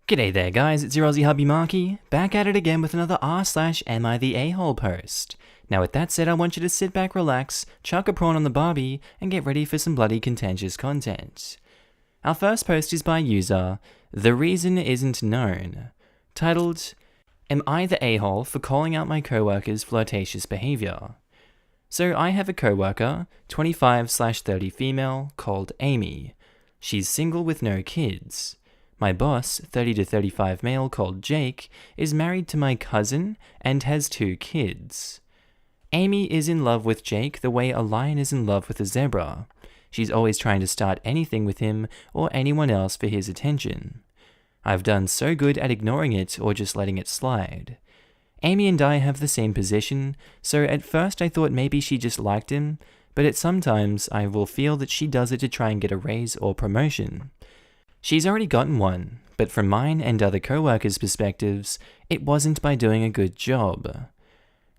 G'day there guys, it's your Aussie Hubby Markee, back at it again with another r/AmITheA post. Now with that said, I want you to sit back, relax, chuck a prawn on the barbie, and get ready for some bloody contentious content. Our first post is by user The Reason Isn't Known, titled, Am I the a-hole for calling out my co-worker's flirtatious behaviour? So I have a co-worker, 25/30 female, called Amy. She's single with no kids. My boss, 30 to 35 male called Jake, is married to my cousin and has 2 kids. Amy is in love with Jake the way a lion is in love with a zebra. She's always trying to start anything with him or anyone else for his attention. I've done so good at ignoring it or just letting it slide. Amy and I have the same position, so at first I thought maybe she just liked him, but at sometimes I will feel that she does it to try and get a raise or promotion. She's already gotten one, but from mine and other co-workers' perspectives, it wasn't by doing a good job.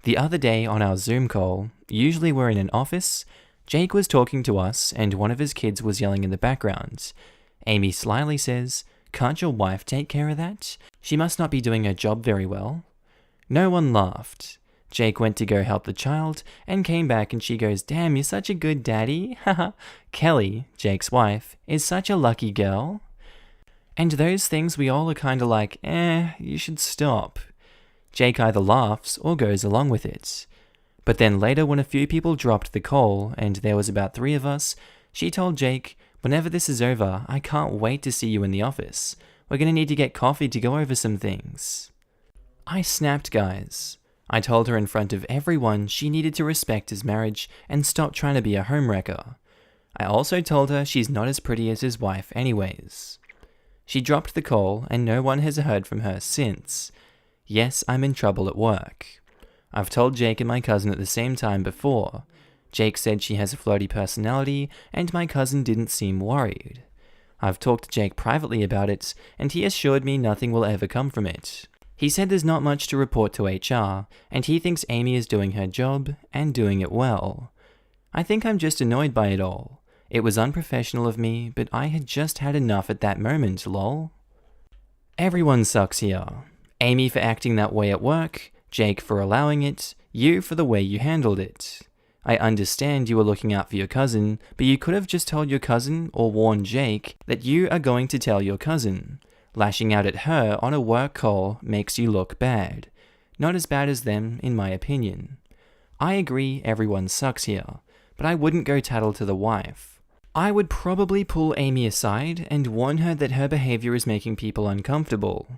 The other day on our Zoom call, usually we're in an office, Jake was talking to us and one of his kids was yelling in the background. Amy slyly says, "Can't your wife take care of that? She must not be doing her job very well." No one laughed. Jake went to go help the child and came back and she goes, "Damn, you're such a good daddy." Haha. Kelly, Jake's wife, is such a lucky girl. And those things we all are kinda like, you should stop. Jake either laughs or goes along with it. But then later when a few people dropped the call and there was about 3 of us, she told Jake, "Whenever this is over, I can't wait to see you in the office. We're gonna need to get coffee to go over some things." I snapped, guys. I told her in front of everyone she needed to respect his marriage and stop trying to be a homewrecker. I also told her she's not as pretty as his wife anyways. She dropped the call and no one has heard from her since. Yes, I'm in trouble at work. I've told Jake and my cousin at the same time before. Jake said she has a flirty personality and my cousin didn't seem worried. I've talked to Jake privately about it and he assured me nothing will ever come from it. He said there's not much to report to HR and he thinks Amy is doing her job and doing it well. I think I'm just annoyed by it all. It was unprofessional of me, but I had just had enough at that moment, lol. Everyone sucks here. Amy for acting that way at work, Jake for allowing it, you for the way you handled it. I understand you were looking out for your cousin, but you could have just told your cousin or warned Jake that you are going to tell your cousin. Lashing out at her on a work call makes you look bad. Not as bad as them, in my opinion. I agree everyone sucks here, but I wouldn't go tattle to the wife. I would probably pull Amy aside and warn her that her behavior is making people uncomfortable.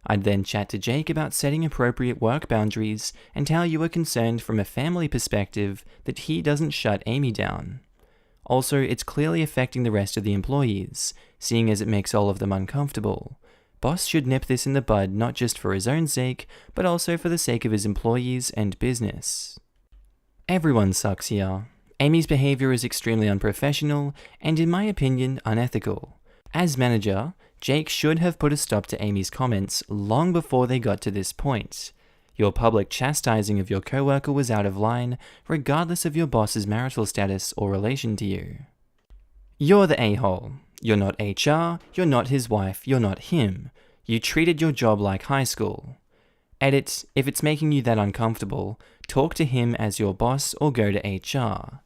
I'd then chat to Jake about setting appropriate work boundaries and how you are concerned from a family perspective that he doesn't shut Amy down. Also, it's clearly affecting the rest of the employees, seeing as it makes all of them uncomfortable. Boss should nip this in the bud not just for his own sake, but also for the sake of his employees and business. Everyone sucks here. Amy's behavior is extremely unprofessional and, in my opinion, unethical. As manager, Jake should have put a stop to Amy's comments long before they got to this point. Your public chastising of your coworker was out of line, regardless of your boss's marital status or relation to you. You're the a-hole. You're not HR, you're not his wife, you're not him. You treated your job like high school. Edit, if it's making you that uncomfortable, talk to him as your boss or go to HR.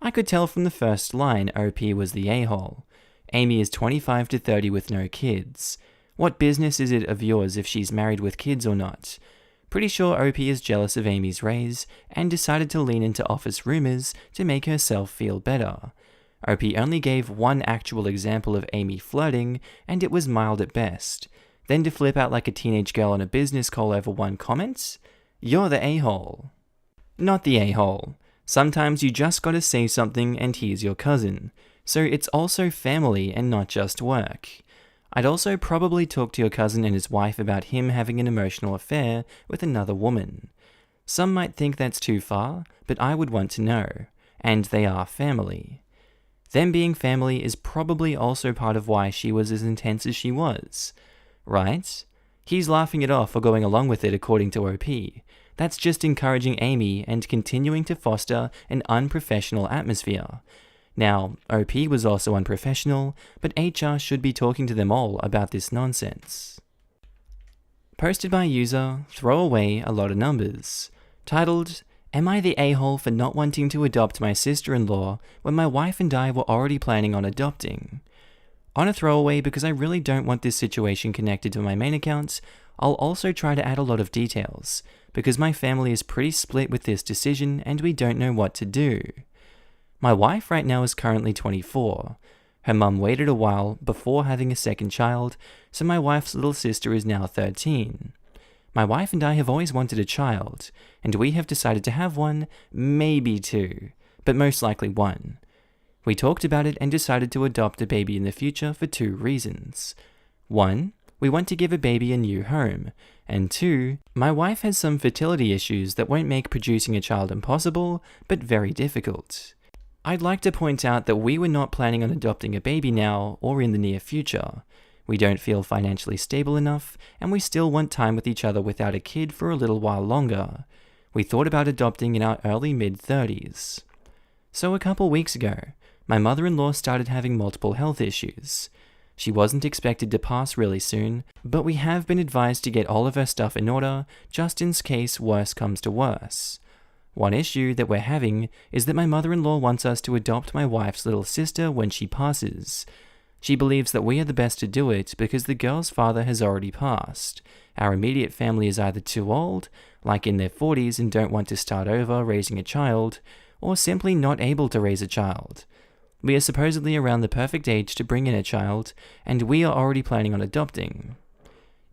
I could tell from the first line OP was the a-hole. Amy is 25 to 30 with no kids. What business is it of yours if she's married with kids or not? Pretty sure OP is jealous of Amy's raise and decided to lean into office rumors to make herself feel better. OP only gave one actual example of Amy flirting and it was mild at best. Then to flip out like a teenage girl on a business call over one comment? You're the a-hole. Not the a-hole. Sometimes you just gotta say something and he's your cousin. So it's also family and not just work. I'd also probably talk to your cousin and his wife about him having an emotional affair with another woman. Some might think that's too far, but I would want to know. And they are family. Them being family is probably also part of why she was as intense as she was. Right? He's laughing it off or going along with it according to OP. That's just encouraging Amy and continuing to foster an unprofessional atmosphere. Now, OP was also unprofessional, but HR should be talking to them all about this nonsense. posted by user Throw Away a Lot of Numbers, titled, "Am I the a-hole for not wanting to adopt my sister-in-law when my wife and I were already planning on adopting? On a throwaway, because I really don't want this situation connected to my main account, I'll also try to add a lot of details, because my family is pretty split with this decision and we don't know what to do. My wife right now is currently 24. Her mum waited a while before having a second child, so my wife's little sister is now 13. My wife and I have always wanted a child, and we have decided to have one, maybe two, but most likely one. We talked about it and decided to adopt a baby in the future for 2 reasons. 1, we want to give a baby a new home, and 2, my wife has some fertility issues that won't make producing a child impossible, but very difficult. I'd like to point out that we were not planning on adopting a baby now or in the near future. We don't feel financially stable enough, and we still want time with each other without a kid for a little while longer. We thought about adopting in our early mid-30s. So a couple weeks ago, my mother-in-law started having multiple health issues. She wasn't expected to pass really soon, but we have been advised to get all of her stuff in order, just in case worse comes to worse. One issue that we're having is that my mother-in-law wants us to adopt my wife's little sister when she passes. She believes that we are the best to do it because the girl's father has already passed. Our immediate family is either too old, like in their 40s and don't want to start over raising a child, or simply not able to raise a child. We are supposedly around the perfect age to bring in a child, and we are already planning on adopting.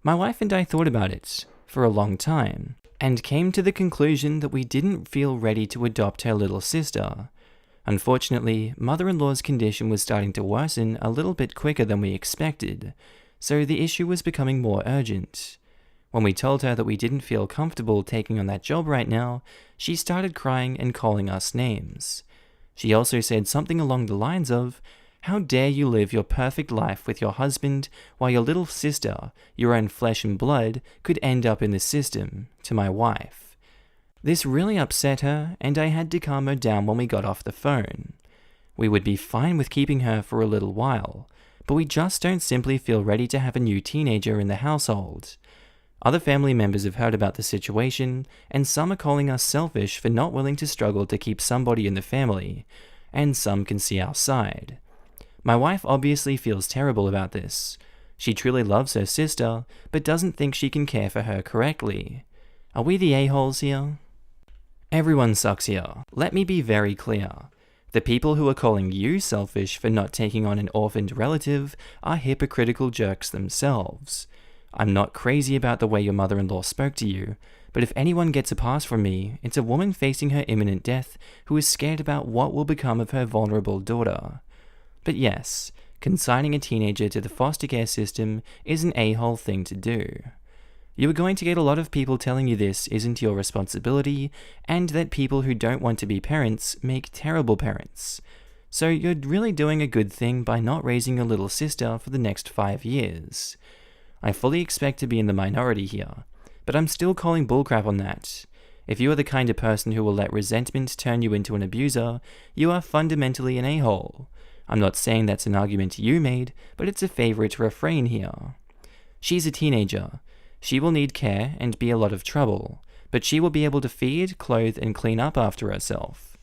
My wife and I thought about it for a long time, and came to the conclusion that we didn't feel ready to adopt her little sister. Unfortunately, mother-in-law's condition was starting to worsen a little bit quicker than we expected, so the issue was becoming more urgent. When we told her that we didn't feel comfortable taking on that job right now, she started crying and calling us names. She also said something along the lines of, "How dare you live your perfect life with your husband while your little sister, your own flesh and blood, could end up in the system," to my wife. This really upset her, and I had to calm her down when we got off the phone. We would be fine with keeping her for a little while, but we just don't simply feel ready to have a new teenager in the household. Other family members have heard about the situation, and some are calling us selfish for not willing to struggle to keep somebody in the family, and some can see our side. My wife obviously feels terrible about this. She truly loves her sister, but doesn't think she can care for her correctly. Are we the a-holes here? Everyone sucks here. Let me be very clear. The people who are calling you selfish for not taking on an orphaned relative are hypocritical jerks themselves. I'm not crazy about the way your mother-in-law spoke to you, but if anyone gets a pass from me, it's a woman facing her imminent death who is scared about what will become of her vulnerable daughter. But yes, consigning a teenager to the foster care system is an a-hole thing to do. You are going to get a lot of people telling you this isn't your responsibility, and that people who don't want to be parents make terrible parents. So you're really doing a good thing by not raising your little sister for the next 5 years. I fully expect to be in the minority here, but I'm still calling bullcrap on that. If you are the kind of person who will let resentment turn you into an abuser, you are fundamentally an a-hole. I'm not saying that's an argument you made, but it's a favorite refrain here. She's a teenager. She will need care and be a lot of trouble, but she will be able to feed, clothe, and clean up after herself.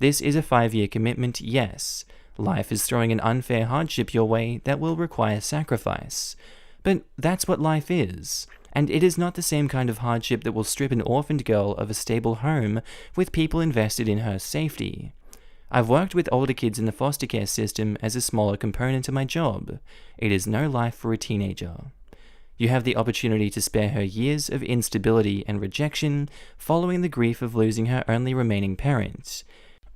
This is a 5-year commitment, yes. Life is throwing an unfair hardship your way that will require sacrifice. But that's what life is, and it is not the same kind of hardship that will strip an orphaned girl of a stable home with people invested in her safety. I've worked with older kids in the foster care system as a smaller component of my job. It is no life for a teenager. You have the opportunity to spare her years of instability and rejection following the grief of losing her only remaining parent.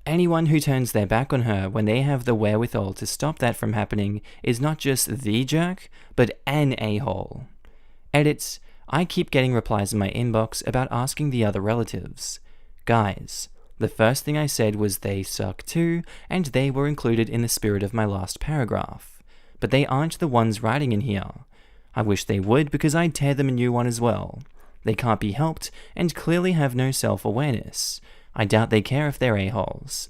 Anyone who turns their back on her when they have the wherewithal to stop that from happening is not just the jerk, but an a-hole. Edits. I keep getting replies in my inbox about asking the other relatives. Guys, the first thing I said was they suck too, and they were included in the spirit of my last paragraph. But they aren't the ones writing in here. I wish they would, because I'd tear them a new one as well. They can't be helped, and clearly have no self-awareness. I doubt they care if they're a-holes.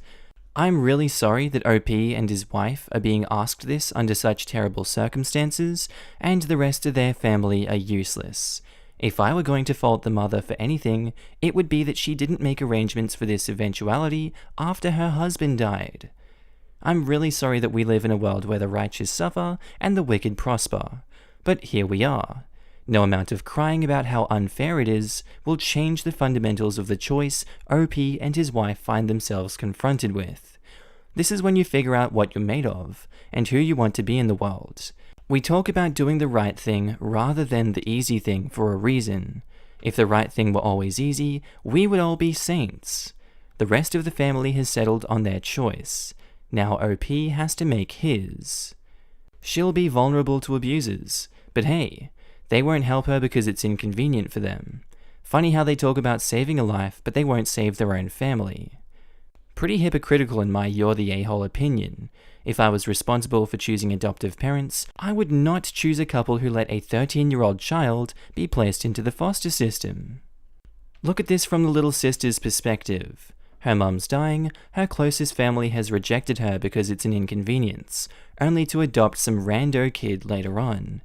I'm really sorry that OP and his wife are being asked this under such terrible circumstances, and the rest of their family are useless. If I were going to fault the mother for anything, it would be that she didn't make arrangements for this eventuality after her husband died. I'm really sorry that we live in a world where the righteous suffer and the wicked prosper, but here we are. No amount of crying about how unfair it is will change the fundamentals of the choice OP and his wife find themselves confronted with. This is when you figure out what you're made of and who you want to be in the world. We talk about doing the right thing rather than the easy thing for a reason. If the right thing were always easy, we would all be saints. The rest of the family has settled on their choice. Now OP has to make his. She'll be vulnerable to abusers, but hey, they won't help her because it's inconvenient for them. Funny how they talk about saving a life, but they won't save their own family. Pretty hypocritical in my you're the a-hole opinion. If I was responsible for choosing adoptive parents, I would not choose a couple who let a 13-year-old child be placed into the foster system. Look at this from the little sister's perspective. Her mum's dying, her closest family has rejected her because it's an inconvenience, only to adopt some rando kid later on.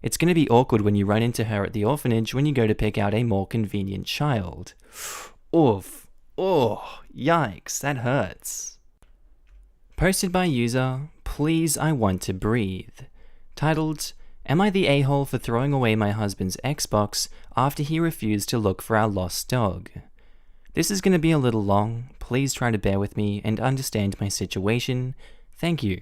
It's going to be awkward when you run into her at the orphanage when you go to pick out a more convenient child. Oof. Oh, yikes, that hurts. Posted by user, Please I Want to Breathe. Titled, Am I the a-hole for throwing away my husband's Xbox after he refused to look for our lost dog? This is going to be a little long. Please try to bear with me and understand my situation. Thank you.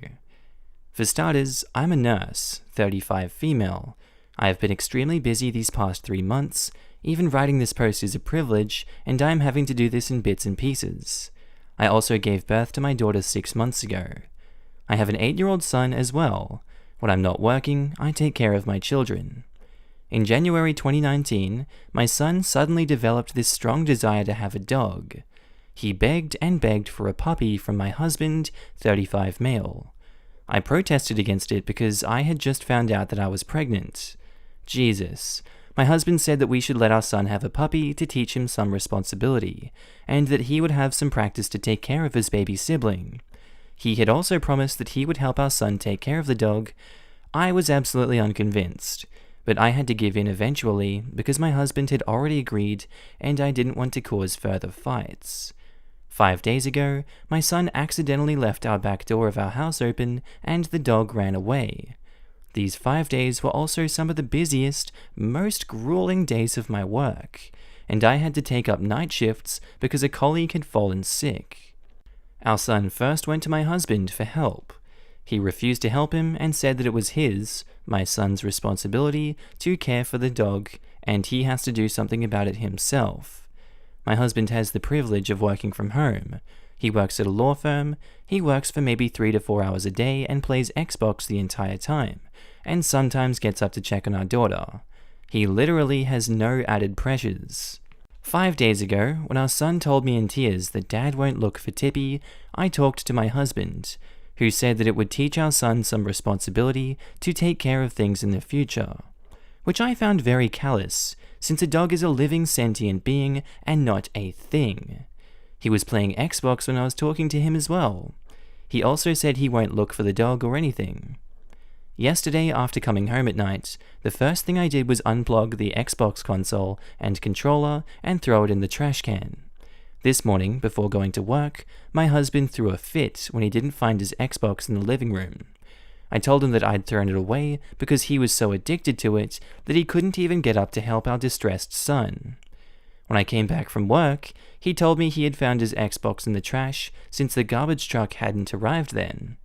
For starters, I'm a nurse, 35 female. I have been extremely busy these past 3 months. Even writing this post is a privilege, and I am having to do this in bits and pieces. I also gave birth to my daughter 6 months ago. I have an 8-year-old son as well. When I'm not working, I take care of my children. In January 2019, my son suddenly developed this strong desire to have a dog. He begged and begged for a puppy from my husband, 35 male. I protested against it because I had just found out that I was pregnant. Jesus. My husband said that we should let our son have a puppy to teach him some responsibility, and that he would have some practice to take care of his baby sibling. He had also promised that he would help our son take care of the dog. I was absolutely unconvinced, but I had to give in eventually because my husband had already agreed and I didn't want to cause further fights. 5 days ago, my son accidentally left our back door of our house open and the dog ran away. These 5 days were also some of the busiest, most grueling days of my work, and I had to take up night shifts because a colleague had fallen sick. Our son first went to my husband for help. He refused to help him and said that it was his, my son's responsibility to care for the dog, and he has to do something about it himself. My husband has the privilege of working from home. He works at a law firm, he works for maybe 3 to 4 hours a day and plays Xbox the entire time, and sometimes gets up to check on our daughter. He literally has no added pressures. 5 days ago, when our son told me in tears that Dad won't look for Tippy, I talked to my husband, who said that it would teach our son some responsibility to take care of things in the future, which I found very callous, since a dog is a living sentient being and not a thing. He was playing Xbox when I was talking to him as well. He also said he won't look for the dog or anything. Yesterday, after coming home at night, the first thing I did was unplug the Xbox console and controller and throw it in the trash can. This morning, before going to work, my husband threw a fit when he didn't find his Xbox in the living room. I told him that I'd thrown it away because he was so addicted to it that he couldn't even get up to help our distressed son. When I came back from work, he told me he had found his Xbox in the trash since the garbage truck hadn't arrived then.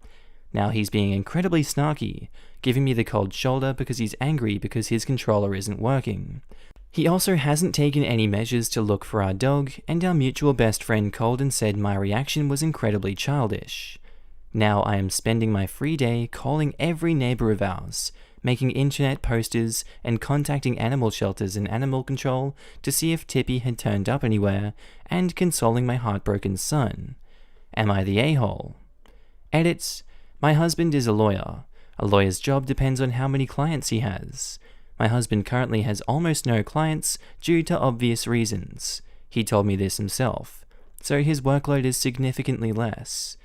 Now he's being incredibly snarky, giving me the cold shoulder because he's angry because his controller isn't working. He also hasn't taken any measures to look for our dog, and our mutual best friend called and said my reaction was incredibly childish. Now I am spending my free day calling every neighbor of ours, making internet posters and contacting animal shelters and animal control to see if Tippy had turned up anywhere, and consoling my heartbroken son. Am I the a-hole? Edit. My husband is a lawyer. A lawyer's job depends on how many clients he has. My husband currently has almost no clients due to obvious reasons. He told me this himself. So his workload is significantly less.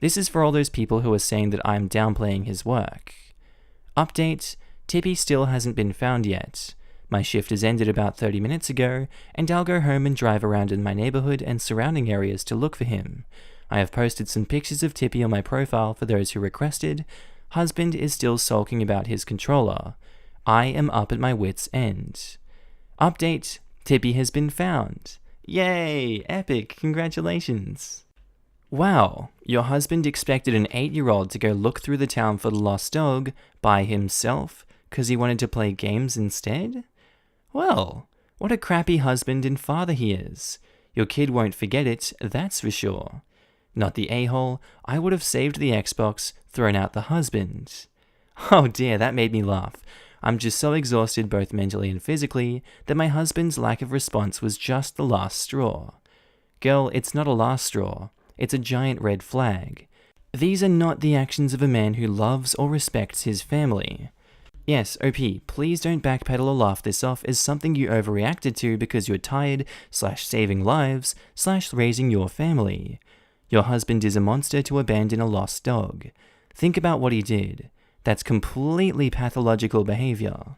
This is for all those people who are saying that I'm downplaying his work. Update, Tippy still hasn't been found yet. My shift has ended about 30 minutes ago, and I'll go home and drive around in my neighborhood and surrounding areas to look for him. I have posted some pictures of Tippy on my profile for those who requested. Husband is still sulking about his controller. I am up at my wit's end. Update: Tippy has been found. Yay! Epic! Congratulations! Wow, your husband expected an 8-year-old to go look through the town for the lost dog by himself because he wanted to play games instead? Well, what a crappy husband and father he is. Your kid won't forget it, that's for sure. Not the a-hole, I would have saved the Xbox, thrown out the husband. Oh dear, that made me laugh. I'm just so exhausted both mentally and physically that my husband's lack of response was just the last straw. Girl, it's not a last straw. It's a giant red flag. These are not the actions of a man who loves or respects his family. Yes, OP, please don't backpedal or laugh this off as something you overreacted to because you're tired/saving lives/raising your family. Your husband is a monster to abandon a lost dog. Think about what he did. That's completely pathological behavior.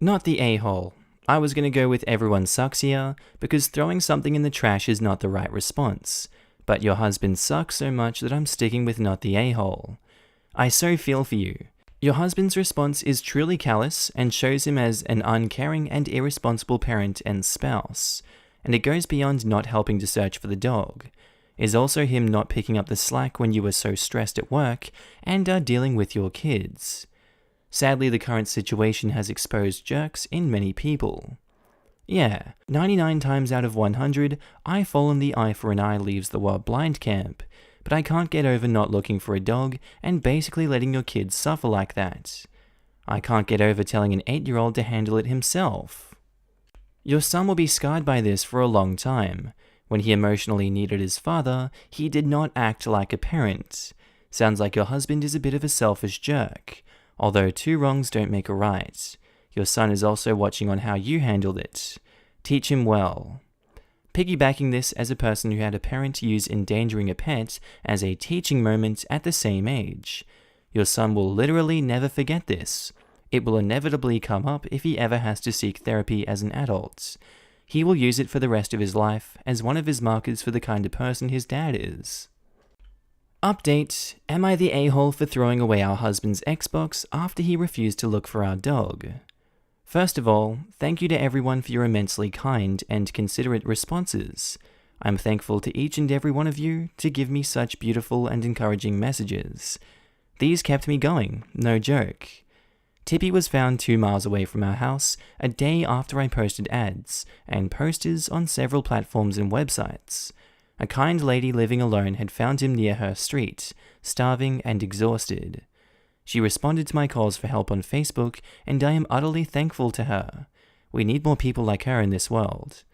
Not the a-hole. I was gonna go with everyone sucks here because throwing something in the trash is not the right response. But your husband sucks so much that I'm sticking with not the a-hole. I so feel for you. Your husband's response is truly callous and shows him as an uncaring and irresponsible parent and spouse, and it goes beyond not helping to search for the dog. Is also him not picking up the slack when you are so stressed at work and are dealing with your kids. Sadly, the current situation has exposed jerks in many people. Yeah, 99 times out of 100, I fall in the eye for an eye leaves the world blind camp, but I can't get over not looking for a dog and basically letting your kids suffer like that. I can't get over telling an 8-year-old to handle it himself. Your son will be scarred by this for a long time. When he emotionally needed his father, he did not act like a parent. Sounds like your husband is a bit of a selfish jerk, although 2 wrongs don't make a right. Your son is also watching on how you handled it. Teach him well. Piggybacking this as a person who had a parent use endangering a pet as a teaching moment at the same age. Your son will literally never forget this. It will inevitably come up if he ever has to seek therapy as an adult. He will use it for the rest of his life as one of his markers for the kind of person his dad is. Update: Am I the a-hole for throwing away our husband's Xbox after he refused to look for our dog? First of all, thank you to everyone for your immensely kind and considerate responses. I'm thankful to each and every one of you to give me such beautiful and encouraging messages. These kept me going, no joke. Tippy was found 2 miles away from our house a day after I posted ads and posters on several platforms and websites. A kind lady living alone had found him near her street, starving and exhausted. She responded to my calls for help on Facebook, and I am utterly thankful to her. We need more people like her in this world.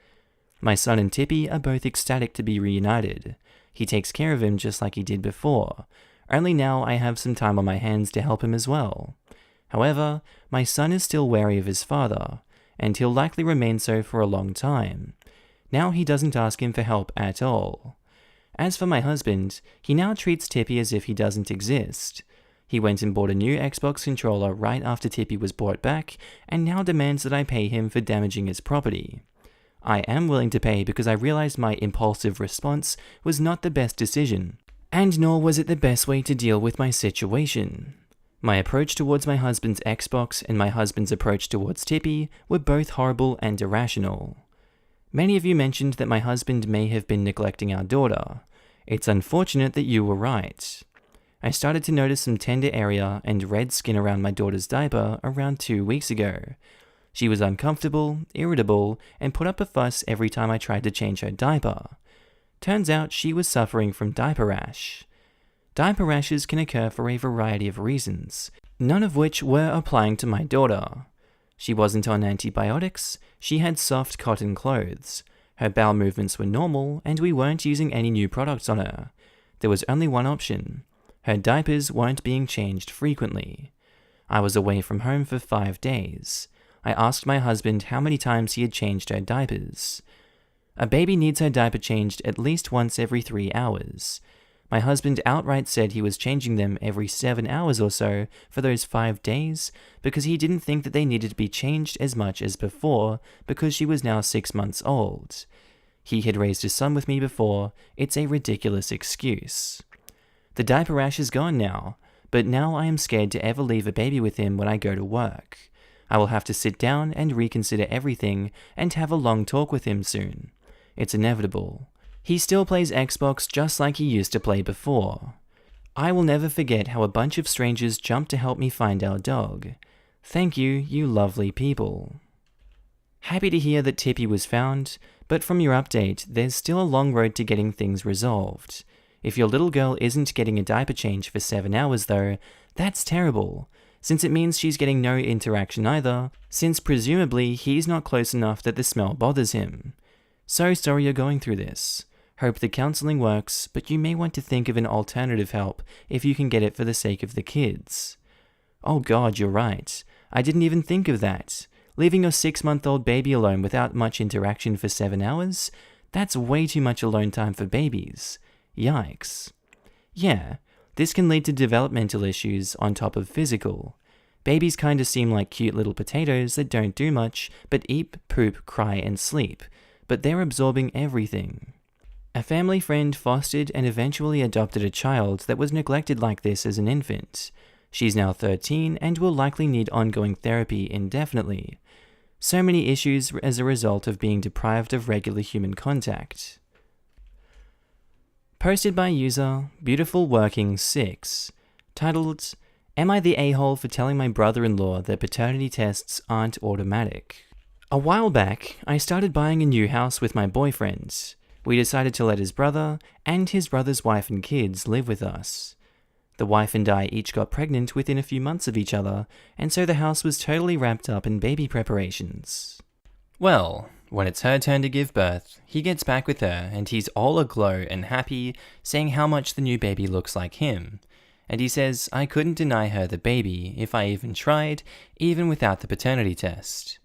My son and Tippy are both ecstatic to be reunited. He takes care of him just like he did before, only now I have some time on my hands to help him as well. However, my son is still wary of his father, and he'll likely remain so for a long time. Now he doesn't ask him for help at all. As for my husband, he now treats Tippy as if he doesn't exist. He went and bought a new Xbox controller right after Tippy was brought back, and now demands that I pay him for damaging his property. I am willing to pay because I realized my impulsive response was not the best decision, and nor was it the best way to deal with my situation. My approach towards my husband's Xbox and my husband's approach towards Tippy were both horrible and irrational. Many of you mentioned that my husband may have been neglecting our daughter. It's unfortunate that you were right. I started to notice some tender area and red skin around my daughter's diaper around 2 weeks ago. She was uncomfortable, irritable, and put up a fuss every time I tried to change her diaper. Turns out she was suffering from diaper rash. Diaper rashes can occur for a variety of reasons, none of which were applying to my daughter. She wasn't on antibiotics, she had soft cotton clothes, her bowel movements were normal, and we weren't using any new products on her. There was only one option. Her diapers weren't being changed frequently. I was away from home for 5 days. I asked my husband how many times he had changed her diapers. A baby needs her diaper changed at least once every 3 hours. My husband outright said he was changing them every 7 hours or so for those 5 days because he didn't think that they needed to be changed as much as before because she was now 6 months old. He had raised a son with me before. It's a ridiculous excuse. The diaper rash is gone now, but now I am scared to ever leave a baby with him when I go to work. I will have to sit down and reconsider everything and have a long talk with him soon. It's inevitable. He still plays Xbox just like he used to play before. I will never forget how a bunch of strangers jumped to help me find our dog. Thank you, you lovely people. Happy to hear that Tippy was found, but from your update, there's still a long road to getting things resolved. If your little girl isn't getting a diaper change for 7 hours though, that's terrible, since it means she's getting no interaction either, since presumably he's not close enough that the smell bothers him. So sorry you're going through this. Hope the counseling works, but you may want to think of an alternative help if you can get it for the sake of the kids. Oh god, you're right. I didn't even think of that. Leaving your 6-month-old baby alone without much interaction for 7 hours? That's way too much alone time for babies. Yikes. Yeah, this can lead to developmental issues on top of physical. Babies kinda seem like cute little potatoes that don't do much but eat, poop, cry, and sleep, but they're absorbing everything. A family friend fostered and eventually adopted a child that was neglected like this as an infant. She's now 13 and will likely need ongoing therapy indefinitely. So many issues as a result of being deprived of regular human contact. Posted by user BeautifulWorking6, titled, Am I the a-hole for telling my brother-in-law that paternity tests aren't automatic? A while back, I started buying a new house with my boyfriend. We decided to let his brother and his brother's wife and kids live with us. The wife and I each got pregnant within a few months of each other, and so the house was totally wrapped up in baby preparations. Well, when it's her turn to give birth, he gets back with her and he's all aglow and happy, saying how much the new baby looks like him. And he says I couldn't deny her the baby if I even tried, even without the paternity test.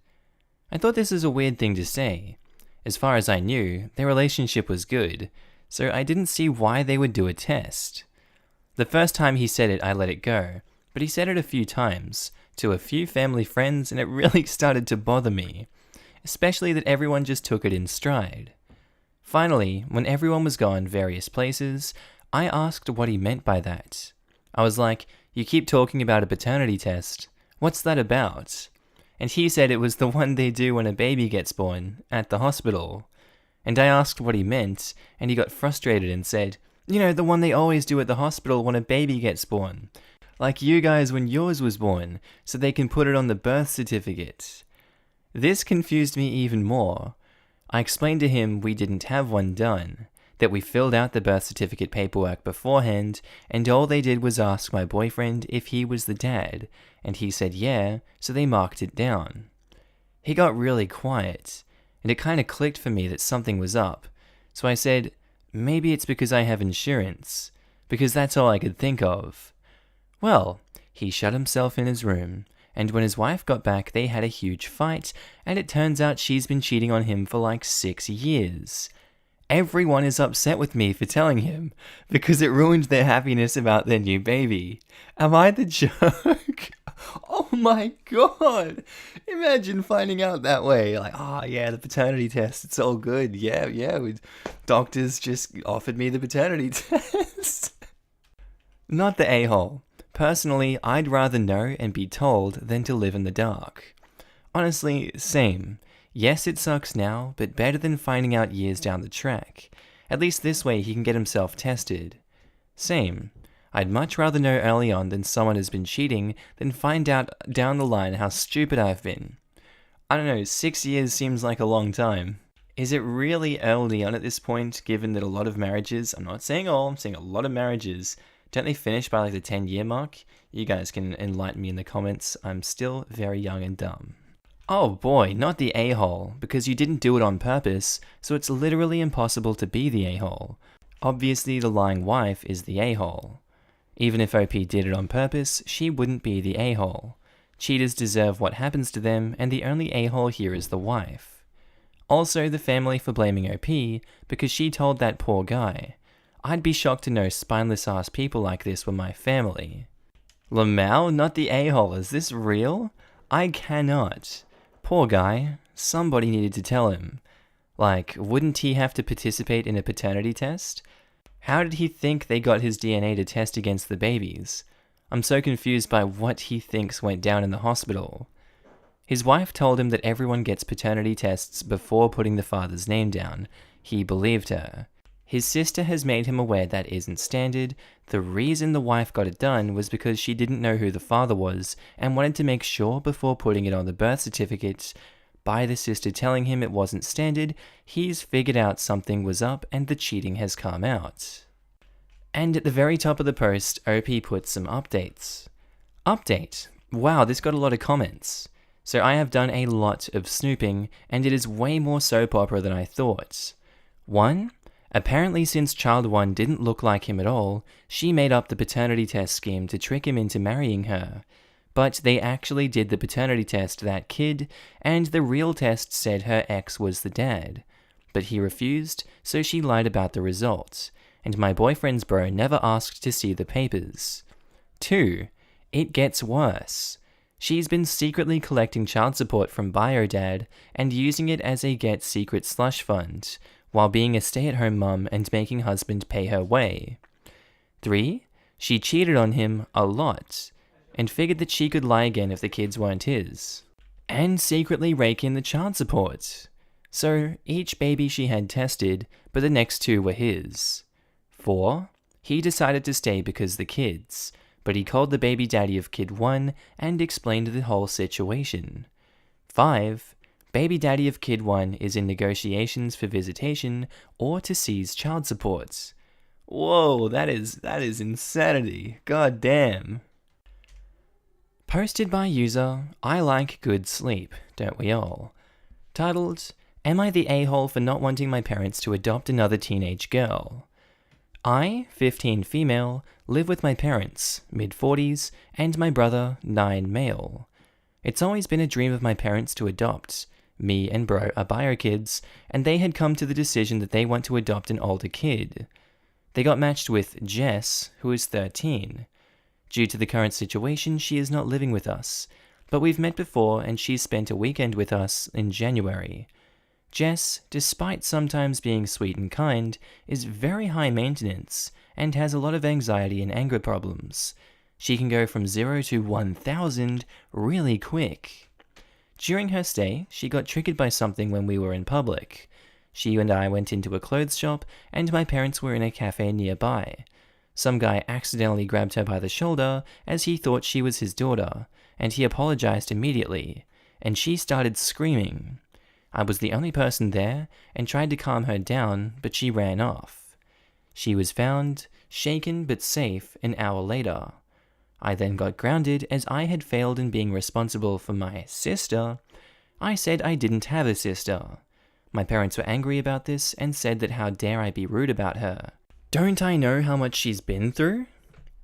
I thought this was a weird thing to say. As far as I knew, their relationship was good, so I didn't see why they would do a test. The first time he said it, I let it go, but he said it a few times, to a few family friends, and it really started to bother me, especially that everyone just took it in stride. Finally, when everyone was gone various places, I asked what he meant by that. I was like, you keep talking about a paternity test. What's that about? And he said it was the one they do when a baby gets born, at the hospital. And I asked what he meant, and he got frustrated and said, you know, the one they always do at the hospital when a baby gets born. Like you guys when yours was born, so they can put it on the birth certificate. This confused me even more. I explained to him we didn't have one done, that we filled out the birth certificate paperwork beforehand, and all they did was ask my boyfriend if he was the dad, and he said yeah, so they marked it down. He got really quiet, and it kinda clicked for me that something was up, so I said, maybe it's because I have insurance, because that's all I could think of. Well, he shut himself in his room, and when his wife got back they had a huge fight, and it turns out she's been cheating on him for like 6 years. Everyone is upset with me for telling him, because it ruined their happiness about their new baby. Am I the jerk? Oh my god! Imagine finding out that way, like, oh yeah, the paternity test, it's all good, yeah, doctors just offered me the paternity test. Not the a-hole. Personally, I'd rather know and be told than to live in the dark. Honestly, same. Yes, it sucks now, but better than finding out years down the track. At least this way he can get himself tested. Same. I'd much rather know early on than someone has been cheating than find out down the line how stupid I've been. I don't know, 6 years seems like a long time. Is it really early on at this point, given that a lot of marriages, I'm not saying all, I'm saying a lot of marriages, don't they finish by like the 10-year mark? You guys can enlighten me in the comments, I'm still very young and dumb. Oh boy, not the a-hole, because you didn't do it on purpose, so it's literally impossible to be the a-hole. Obviously the lying wife is the a-hole. Even if OP did it on purpose, she wouldn't be the a-hole. Cheaters deserve what happens to them, and the only a-hole here is the wife. Also the family for blaming OP, because she told that poor guy. I'd be shocked to know spineless ass people like this were my family. Lamau, not the a-hole, is this real? I cannot. Poor guy, somebody needed to tell him. Like, wouldn't he have to participate in a paternity test? How did he think they got his DNA to test against the babies? I'm so confused by what he thinks went down in the hospital. His wife told him that everyone gets paternity tests before putting the father's name down. He believed her. His sister has made him aware that isn't standard. The reason the wife got it done was because she didn't know who the father was and wanted to make sure before putting it on the birth certificate. By the sister telling him it wasn't standard, he's figured out something was up and the cheating has come out. And at the very top of the post, OP puts some updates. Update. Wow, this got a lot of comments. So I have done a lot of snooping, and it is way more soap opera than I thought. 1. Apparently since child 1 didn't look like him at all, she made up the paternity test scheme to trick him into marrying her. But they actually did the paternity test to that kid, and the real test said her ex was the dad. But he refused, so she lied about the results, and my boyfriend's bro never asked to see the papers. 2. It gets worse. She's been secretly collecting child support from Bio Dad and using it as a get secret slush fund, while being a stay-at-home mum and making husband pay her way. 3. She cheated on him a lot, and figured that she could lie again if the kids weren't his, and secretly rake in the child support. So each baby she had tested, but the next 2 were his. 4. He decided to stay because the kids, but he called the baby daddy of kid 1 and explained the whole situation. 5. Baby daddy of kid 1 is in negotiations for visitation or to seize child support. Whoa, that is insanity. God damn. Posted by user, I like good sleep, don't we all? Titled, Am I the a-hole for not wanting my parents to adopt another teenage girl? I, 15 female, live with my parents, mid-40s, and my brother, 9 male. It's always been a dream of my parents to adopt. Me and bro are bio kids, and they had come to the decision that they want to adopt an older kid. They got matched with Jess, who is 13. Due to the current situation, she is not living with us, but we've met before and she's spent a weekend with us in January. Jess, despite sometimes being sweet and kind, is very high maintenance and has a lot of anxiety and anger problems. She can go from 0 to 1,000 really quick. During her stay, she got triggered by something when we were in public. She and I went into a clothes shop and my parents were in a cafe nearby. Some guy accidentally grabbed her by the shoulder as he thought she was his daughter, and he apologized immediately, and she started screaming. I was the only person there and tried to calm her down, but she ran off. She was found, shaken but safe, an hour later. I then got grounded as I had failed in being responsible for my sister. I said I didn't have a sister. My parents were angry about this and said that how dare I be rude about her. Don't I know how much she's been through?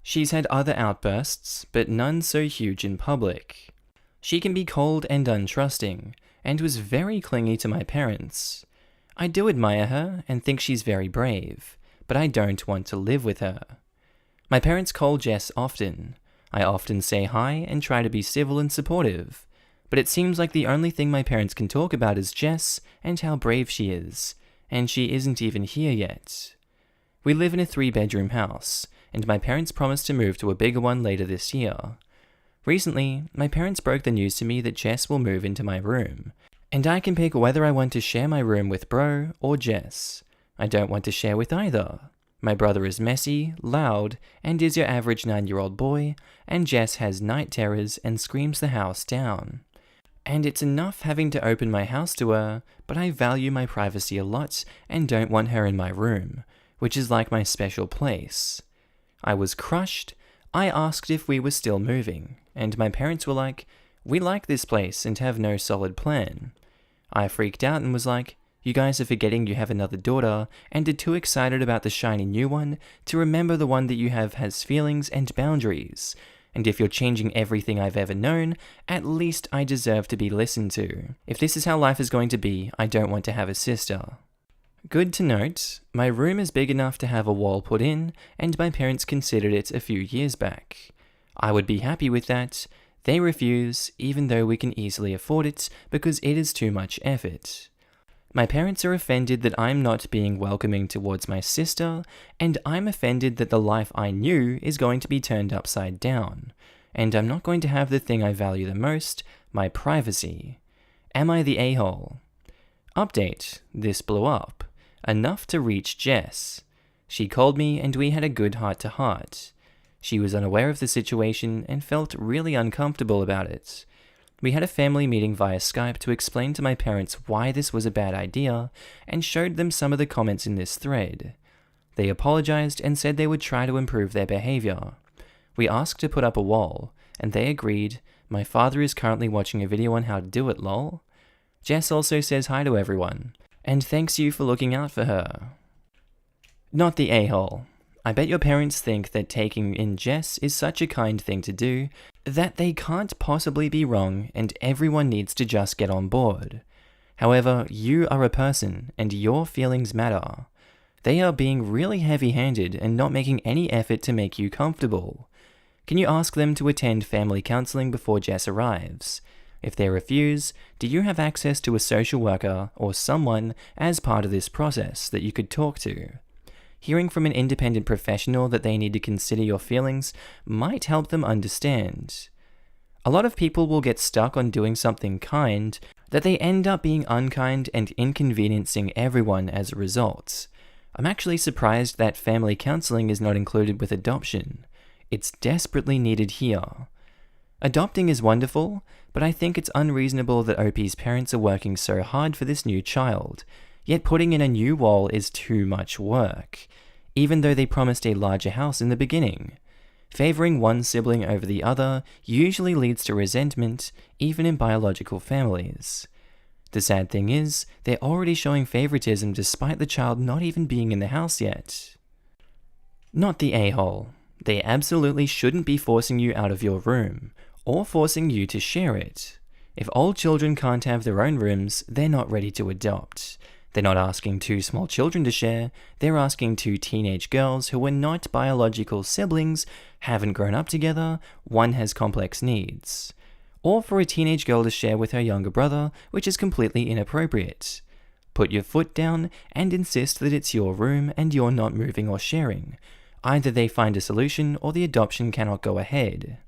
She's had other outbursts, but none so huge in public. She can be cold and untrusting, and was very clingy to my parents. I do admire her and think she's very brave, but I don't want to live with her. My parents call Jess often. I often say hi and try to be civil and supportive, but it seems like the only thing my parents can talk about is Jess and how brave she is, and she isn't even here yet. We live in a 3-bedroom house, and my parents promised to move to a bigger one later this year. Recently, my parents broke the news to me that Jess will move into my room, and I can pick whether I want to share my room with bro or Jess. I don't want to share with either. My brother is messy, loud, and is your average 9-year-old boy, and Jess has night terrors and screams the house down. And it's enough having to open my house to her, but I value my privacy a lot and don't want her in my room, which is like my special place. I was crushed. I asked if we were still moving, and my parents were like, "We like this place and have no solid plan." I freaked out and was like, "You guys are forgetting you have another daughter and are too excited about the shiny new one to remember the one that you have has feelings and boundaries. And if you're changing everything I've ever known, at least I deserve to be listened to. If this is how life is going to be, I don't want to have a sister." Good to note, my room is big enough to have a wall put in, and my parents considered it a few years back. I would be happy with that. They refuse, even though we can easily afford it because it is too much effort. My parents are offended that I'm not being welcoming towards my sister, and I'm offended that the life I knew is going to be turned upside down, and I'm not going to have the thing I value the most, my privacy. Am I the a-hole? Update, this blew up. Enough to reach Jess. She called me and we had a good heart-to-heart. She was unaware of the situation and felt really uncomfortable about it. We had a family meeting via Skype to explain to my parents why this was a bad idea and showed them some of the comments in this thread. They apologized and said they would try to improve their behavior. We asked to put up a wall, and they agreed. My father is currently watching a video on how to do it, lol. Jess also says hi to everyone, and thanks you for looking out for her. Not the a-hole. I bet your parents think that taking in Jess is such a kind thing to do that they can't possibly be wrong and everyone needs to just get on board. However, you are a person and your feelings matter. They are being really heavy-handed and not making any effort to make you comfortable. Can you ask them to attend family counseling before Jess arrives? If they refuse, do you have access to a social worker or someone as part of this process that you could talk to? Hearing from an independent professional that they need to consider your feelings might help them understand. A lot of people will get stuck on doing something kind that they end up being unkind and inconveniencing everyone as a result. I'm actually surprised that family counseling is not included with adoption. It's desperately needed here. Adopting is wonderful, but I think it's unreasonable that OP's parents are working so hard for this new child. Yet putting in a new wall is too much work, even though they promised a larger house in the beginning. Favoring one sibling over the other usually leads to resentment, even in biological families. The sad thing is, they're already showing favoritism despite the child not even being in the house yet. Not the a-hole. They absolutely shouldn't be forcing you out of your room, or forcing you to share it. If all children can't have their own rooms, they're not ready to adopt. They're not asking two small children to share, they're asking two teenage girls who are not biological siblings, haven't grown up together, one has complex needs. Or for a teenage girl to share with her younger brother, which is completely inappropriate. Put your foot down and insist that it's your room and you're not moving or sharing. Either they find a solution or the adoption cannot go ahead.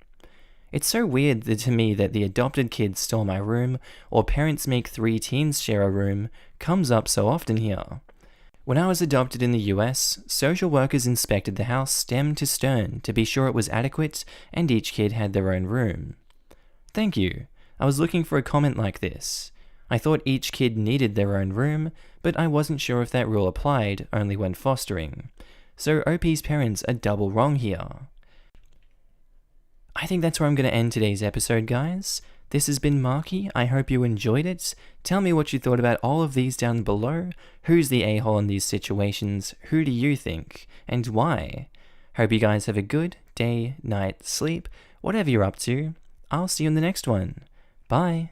It's so weird to me that the adopted kids stole my room, or parents make 3 teens share a room, comes up so often here. When I was adopted in the US, social workers inspected the house stem to stern to be sure it was adequate and each kid had their own room. Thank you. I was looking for a comment like this. I thought each kid needed their own room, but I wasn't sure if that rule applied only when fostering. So OP's parents are double wrong here. I think that's where I'm going to end today's episode, guys. This has been Markee. I hope you enjoyed it. Tell me what you thought about all of these down below. Who's the a-hole in these situations? Who do you think? And why? Hope you guys have a good day, night, sleep, whatever you're up to. I'll see you in the next one. Bye.